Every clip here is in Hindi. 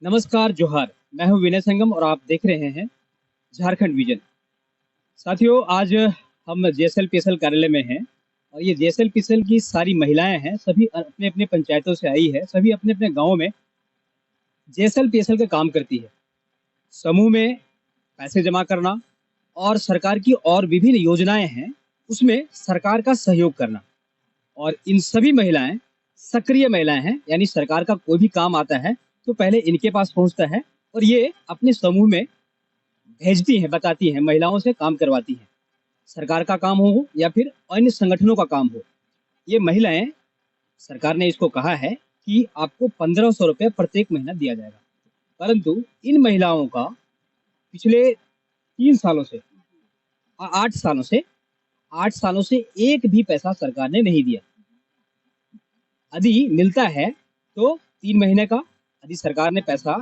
नमस्कार, जोहार। मैं हूँ विनय संगम और आप देख रहे हैं झारखंड विजन। साथियों, आज हम जेएसएलपीएसएल कार्यालय में हैं और ये जेएसएलपीएसएल की सारी महिलाएं हैं, सभी अपने-अपने पंचायतों से आई है, सभी अपने-अपने गाँव में जेएसएलपीएसएल का काम करती है। समूह में पैसे जमा करना और सरकार की और विभिन्न योजनाएं हैं, उसमें सरकार का सहयोग करना। और इन सभी महिलाएं सक्रिय महिलाएं हैं, यानी सरकार का कोई भी काम आता है तो पहले इनके पास पहुंचता है और ये अपने समूह में भेजती हैं, बताती हैं, महिलाओं से काम करवाती हैं। सरकार का काम हो या फिर अन्य संगठनों का काम हो, ये महिलाएं, सरकार ने इसको कहा है कि आपको 1500 रुपये प्रत्येक महीना दिया जाएगा। परंतु इन महिलाओं का पिछले 3 सालों से 8 सालों से एक भी पैसा सरकार ने नहीं दिया। यदि मिलता है तो 3 महीने का, यदि सरकार ने पैसा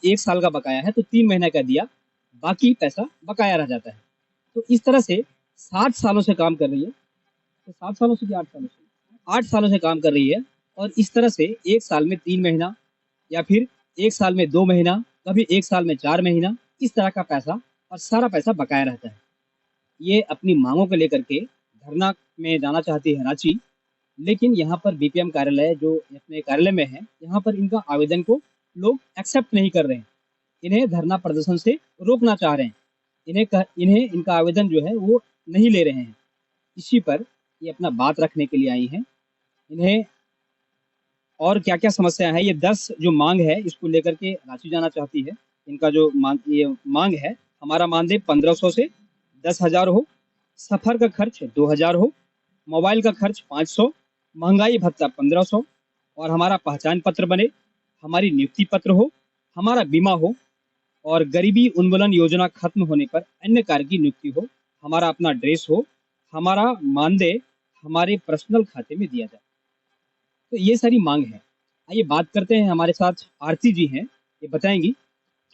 1 साल का बकाया है तो 3 महीने का दिया, बाकी पैसा बकाया रह जाता है। तो इस तरह से 7 सालों से काम कर रही है। तो 7 सालों से कि 8 सालों से? 8 सालों से काम कर रही है और इस तरह से 1 साल में 3 महीना या फिर 1 साल में 2 महीना, कभी 1 साल में 4 महीना, इस तरह का पैसा और सारा पैसा बकाया रहता है। ये अपनी मांगों को लेकर के धरना में जाना चाहती है रांची, लेकिन यहाँ पर बीपीएम कार्यालय जो अपने कार्यालय में है, यहाँ पर इनका आवेदन को लोग एक्सेप्ट नहीं कर रहे हैं। इन्हें धरना प्रदर्शन से रोकना चाह रहे हैं। इन्हें इनका आवेदन जो है वो नहीं ले रहे हैं। इसी पर ये अपना बात रखने के लिए आई हैं। इन्हें और क्या-क्या समस्या है, ये 10 जो मांग है इसको लेकर के रांची जाना चाहती है। इनका जो मांग है, हमारा मानदेय 1500 से 10,000 हो, सफर का खर्च 2000 हो, मोबाइल का खर्च 500, महंगाई भत्ता 1500 और हमारा पहचान पत्र बने, हमारी नियुक्ति पत्र हो, हमारा बीमा हो और गरीबी उन्मूलन योजना खत्म होने पर अन्य कार्य की नियुक्ति हो, हमारा अपना ड्रेस हो, हमारा मानदेय हमारे पर्सनल खाते में दिया जाए। तो ये सारी मांग है। आइए बात करते हैं, हमारे साथ आरती जी हैं, ये बताएंगी।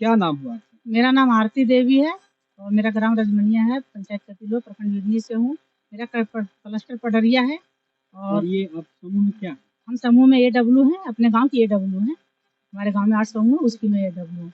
क्या नाम हुआ? मेरा नाम आरती देवी है और मेरा ग्राम रजमनिया है, पंचायत कतिलो, प्रखंड विधि से हूँ। मेरा क्लस्टर पडरिया है और ये आप समूह में क्या? हम समूह में एडब्ल्यू हैं, अपने गांव की एडब्ल्यू हैं। हमारे गांव में 8 समूह है, उसकी मैं एडब्ल्यू हूँ।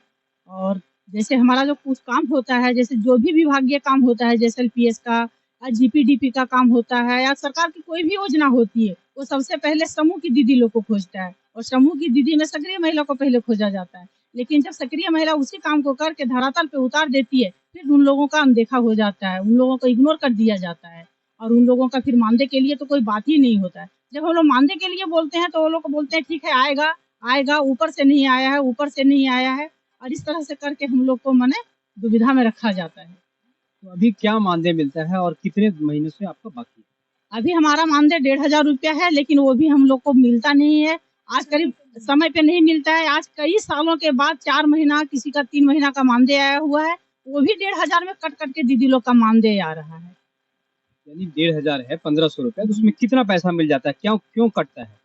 और जैसे हमारा जो कुछ काम होता है, जैसे जो भी विभागीय काम होता है, जैसे एलपीएस का या जीपीडीपी का काम होता है या सरकार की कोई भी योजना होती है, वो सबसे पहले समूह की दीदी लोग को खोजता है और समूह की दीदी में सक्रिय महिला को पहले खोजा जाता है। लेकिन जब सक्रिय महिला उसी काम को करके धरातल पे उतार देती है, फिर उन लोगों का अनदेखा हो जाता है, उन लोगों को इग्नोर कर दिया जाता है और उन लोगों का फिर मानदेय के लिए तो कोई बात ही नहीं होता है। जब हम लोग मानदेय के लिए बोलते हैं तो वो लोग बोलते हैं ठीक है आएगा आएगा, ऊपर से नहीं आया है, ऊपर से नहीं आया है, और इस तरह से करके हम लोग को माने दुविधा में रखा जाता है। तो अभी क्या मानदेय मिलता है और कितने महीनों से आपका बाकी है? अभी हमारा मानदेय 1500 रुपया है, लेकिन वो भी हम लोग को मिलता नहीं है। आज करीब समय पे नहीं मिलता है। आज कई सालों के बाद 4 महीना, किसी का 3 महीना का मानदेय आया हुआ है, वो भी 1500 में कट के दीदी लोग का मानदेय आ रहा है। यानी 1500 है, 1500 रुपए, तो उसमें कितना पैसा मिल जाता है? क्यों कटता है?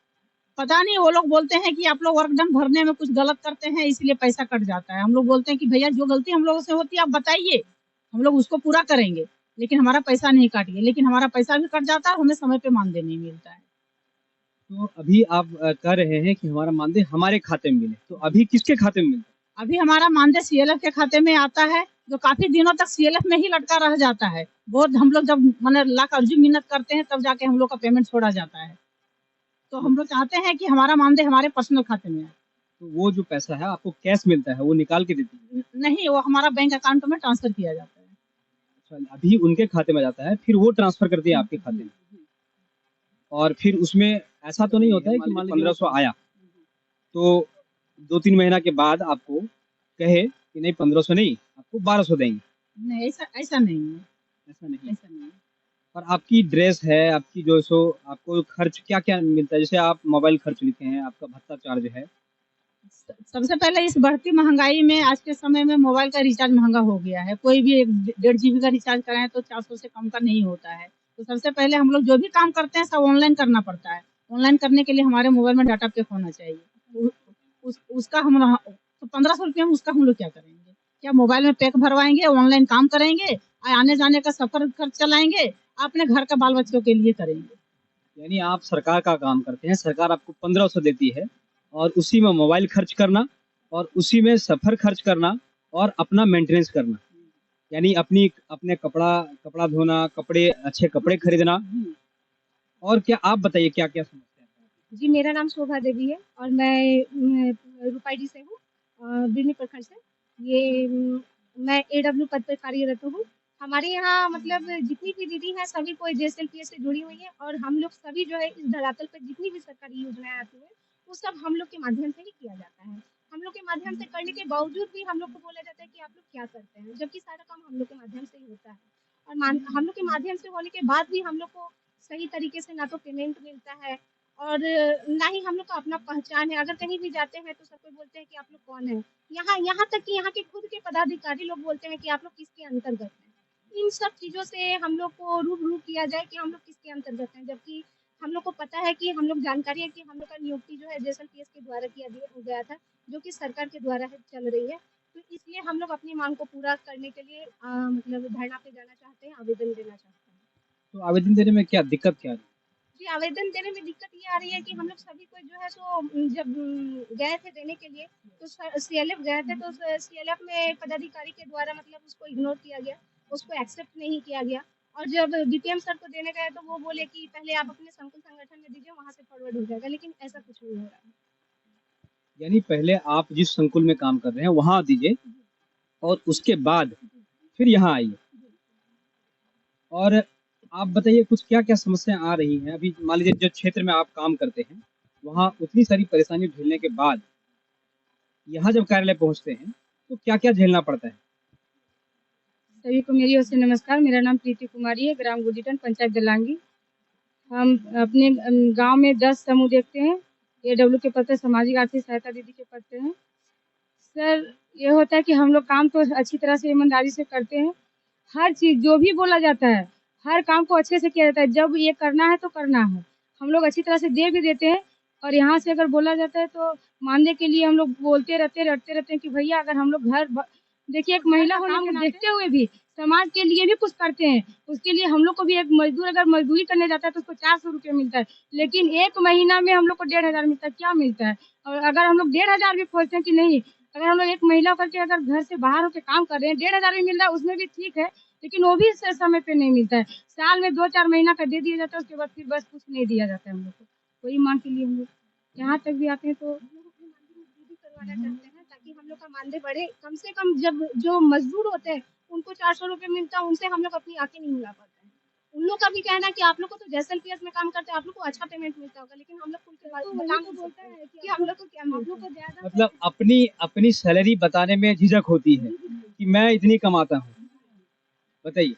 पता नहीं, वो लोग बोलते हैं कि आप लोग वर्क डन भरने में कुछ गलत करते हैं, इसलिए पैसा कट जाता है। हम लोग बोलते हैं कि भैया जो गलती हम लोगों से होती है आप बताइए, हम लोग उसको पूरा करेंगे, लेकिन हमारा पैसा नहीं काटिए। लेकिन हमारा पैसा भी कट जाता है और हमें समय पे मानदेय नहीं मिलता है। तो अभी आप कह रहे हैं कि हमारा मानदेय हमारे खाते में मिले, तो अभी किसके खाते में मिलता है? अभी हमारा मानदेय सीएलएफ के खाते में आता है, जो काफी दिनों तक सीएलएफ में ही लटका रह जाता है। बहुत हम लोग जब मैंने लाख अर्जी मिन्नत करते हैं तब जाके हम लोग का पेमेंट छोड़ा जाता है। तो हम लोग चाहते हैं कि हमारा मानदेय हमारे पर्सनल खाते में आए। तो वो जो पैसा है आपको कैश मिलता है, वो निकाल के देती है? नहीं, वो हमारा बैंक अकाउंट में ट्रांसफर किया जाता है। अच्छा, अभी उनके खाते में जाता है, फिर वो ट्रांसफर करती है आपके खाते में। और फिर उसमें ऐसा तो नहीं होता है कि मान लीजिए 1500 आया तो 2-3 महीना के बाद आपको कहे कि नहीं 1500 नहीं, आपको 1200 देंगे? नहीं, ऐसा नहीं है। ऐसा नहीं। ऐसा नहीं है। और आपकी ड्रेस है, आपकी जो सो आपको खर्च क्या-क्या मिलता है? जैसे आप मोबाइल खर्च लिखे हैं, आपका भत्ता चार्ज है। सबसे पहले इस बढ़ती महंगाई में आज के समय में मोबाइल का रिचार्ज महंगा हो गया है। कोई भी 1.5 जीबी का रिचार्ज कराएं तो 400 से कम का नहीं होता है। तो सबसे पहले हम लोग जो भी काम करते हैं सब ऑनलाइन करना पड़ता है। ऑनलाइन करने के लिए हमारे मोबाइल में डाटा पैक होना चाहिए। उसका हम तो 1500 रुपये में उसका हम लोग क्या करेंगे? क्या मोबाइल में पैक भरवाएंगे, ऑनलाइन काम करेंगे, आने जाने का सफर खर्च चलाएंगे, अपने घर का बाल बच्चों के लिए करेंगे। यानी आप सरकार का काम करते हैं, सरकार आपको 1500 देती है और उसी में मोबाइल खर्च करना और उसी में सफर खर्च करना और अपना मेंटेनेंस करना, यानी अपने कपड़ा धोना, अच्छे कपड़े खरीदना। और क्या आप बताइए क्या क्या समस्या है? जी, मेरा नाम शोभा देवी है और मैं रूपाईडी से हूँ, बिरनी प्रखंड से। मैं एडब्ल्यू पद पर कार्यरत हूँ। हमारे यहाँ मतलब जितनी भी दीदी हैं सभी कोई जेएसएलपीएस से जुड़ी हुई हैं और हम लोग सभी जो है इस धरातल पर जितनी भी सरकारी योजनाएं आती हैं वो सब हम लोग के माध्यम से ही किया जाता है। हम लोग के माध्यम से करने के बावजूद भी हम लोग को बोला जाता है कि आप लोग क्या करते हैं, जबकि सारा काम हम लोग के माध्यम से ही होता है। और हम लोग के माध्यम से होने के बाद भी हम लोग को सही तरीके से ना तो पेमेंट मिलता है और ना ही हम लोग का अपना पहचान है। अगर कहीं भी जाते हैं तो सब कोई बोलते हैं कि आप लोग कौन है। यहाँ तक कि यहाँ के खुद के पदाधिकारी लोग बोलते हैं कि आप लोग किसके अंतर्गत हैं। इन सब चीज़ों से हम लोग को रूबरू किया जाए कि हम लोग किसके अंतर्गत हैं, जबकि हम लोग को पता है कि हम लोग जानकारी है कि हम लोग का नियुक्ति जो है जेएसएलपीएस के द्वारा किया गया था, जो कि सरकार के द्वारा है चल रही है। तो इसलिए हम लोग अपनी मांग को पूरा करने के लिए मतलब धरना पे जाना चाहते हैं, आवेदन देना चाहते हैं। तो आवेदन देने में क्या दिक्कत क्या है? जी, आवेदन देने में दिक्कत ये आ रही है कि हम लोग सभी को जो है सो जब गए थे देने के लिए तो सीएलएफ गए थे, तो सीएलएफ में पदाधिकारी के द्वारा मतलब उसको इग्नोर किया गया, उसको एक्सेप्ट नहीं किया गया। और जब बीपीएम सर को देने गए तो वो बोले कि पहले आप अपने संकुल संगठन में दीजिए, वहाँ से फॉरवर्ड हो जाएगा, लेकिन ऐसा कुछ नहीं हो रहा है। यानी पहले आप जिस संकुल में काम कर रहे हैं वहाँ दीजिए और उसके बाद फिर यहाँ आइए। और आप बताइए कुछ क्या क्या समस्याएं आ रही हैं? अभी मान लीजिए जो क्षेत्र में आप काम करते हैं वहाँ उतनी सारी परेशानी झेलने के बाद यहाँ जब कार्यालय पहुँचते हैं तो क्या क्या झेलना पड़ता है? सभी को मेरी ओर से नमस्कार। मेरा नाम प्रीति कुमारी है, ग्राम गुजीटन, पंचायत दलांगी। हम अपने गांव में 10 समूह देखते हैं। एडब्ल्यू के पद पर सामाजिक आर्थिक सहायता दीदी के पद पे हैं। सर, ये होता है कि हम लोग काम तो अच्छी तरह से ईमानदारी से करते हैं। हर चीज़ जो भी बोला जाता है, हर काम को अच्छे से किया जाता है। जब ये करना है तो करना है। हम लोग अच्छी तरह से दे भी देते हैं और यहाँ से अगर बोला जाता है तो मानने के लिए हम लोग बोलते रहते हैं कि भैया अगर हम लोग देखिए एक महिला होने को देखते हुए भी समाज के लिए भी कुछ करते हैं। उसके लिए हम लोग को भी एक मजदूर अगर मजदूरी करने जाता है तो उसको 400 रुपये मिलता है, लेकिन एक महीना में हम लोग को 1500 मिलता है। क्या मिलता है? और अगर हम लोग 1500 भी खोजते हैं कि नहीं, अगर हम लोग एक महिला करके अगर घर से बाहर होकर काम कर रहे हैं, 1500 भी मिल रहा है उसमें भी ठीक है, लेकिन वो भी समय पे नहीं मिलता है। साल में 2-4 महीना का दे दिया जाता है, उसके बाद फिर बस कुछ नहीं दिया जाता है हम लोग को। वही मांग के लिए हम लोग यहाँ तक भी आते हैं तो करवाना चाहते हैं ताकि हम लोग का मानदेय बढ़े। कम से कम जब जो मजदूर होते हैं उनको 400 रुपये मिलता है, उनसे हम लोग अपनी आंखें नहीं मिला पाते हैं। उन लोग का भी कहना है कि आप लोग को तो जेएसएलपीएस में काम करते हैं, आप लोग को अच्छा पेमेंट मिलता होगा, लेकिन हम लोग को उनके बता नहीं बोलता है कि हम लोग को क्या मिलता है। मतलब अपनी सैलरी बताने में झिझक होती है कि मैं इतनी कमाता हूँ। बताइए।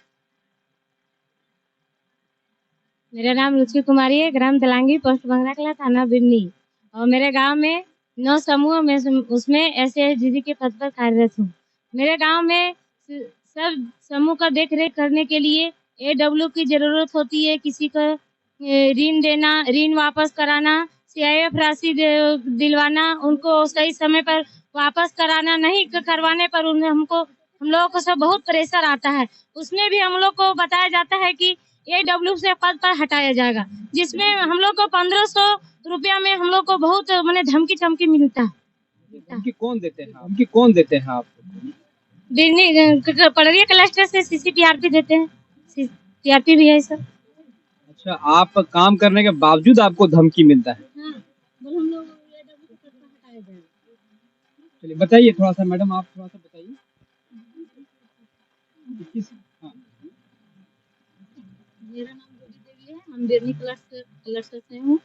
मेरा नाम रुचि कुमारी है, ग्राम दलांगी, पोस्ट बंगराकला, थाना बिरनी। और मेरे गांव में 9 समूह में उसमें ऐसे दीदी के पद पर कार्यरत हूँ। मेरे गांव में सब समूह का देख रेख करने के लिए एडब्ल्यू की जरूरत होती है। किसी का ऋण देना, ऋण वापस कराना, सीआईएफ राशि दिलवाना, उनको सही समय पर वापस कराना, नहीं करवाने पर हम लोगों को सब बहुत प्रेशर आता है। उसमें भी हम लोग को बताया जाता है कि एडब्ल्यू से पद पर हटाया जाएगा, जिसमें हम लोग को 1500 रुपया में हम लोग को बहुत मैंने धमकी मिलता है। धमकी कौन देते हैं आपको? पड़रिया क्लस्टर से सीसीपीआरपी देते हैं, सीआरपी भी है सर। अच्छा, आप काम करने के बावजूद आपको धमकी मिलता है? हाँ, हम लोग एडब्ल्यू से पद पर हटाया जाएगा। चलिए बताइए थोड़ा सा, मैडम आप थोड़ा सा बताइए। हाँ। मेरा नाम गोदी देवी है, हम बिरनी क्लस्टर से हूँ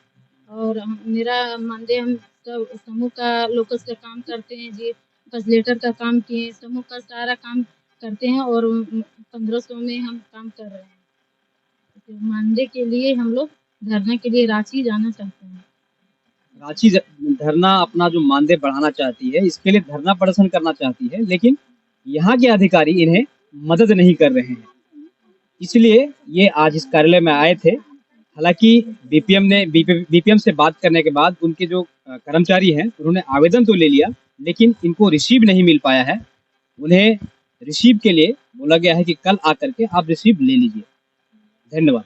और मेरा मानदेय हम सब समूह का लोकस का काम करते हैं जी, फैसिलिटेटर का काम किए, समूह का सारा काम करते हैं और 1500 में हम काम कर रहे हैं। तो मानदेय के लिए हम लोग धरने के लिए रांची जाना चाहते हैं। रांची धरना अपना जो मानदेय बढ़ाना चाहती है, इसके लिए धरना प्रदर्शन करना चाहती है, लेकिन यहाँ के अधिकारी इन्हें मदद नहीं कर रहे हैं, इसलिए ये आज इस कार्यालय में आए थे। हालांकि बीपीएम से बात करने के बाद उनके जो कर्मचारी हैं उन्होंने आवेदन तो ले लिया, लेकिन इनको रिसीव नहीं मिल पाया है। उन्हें रिसीव के लिए बोला गया है कि कल आकर के आप रिसीव ले लीजिए। धन्यवाद।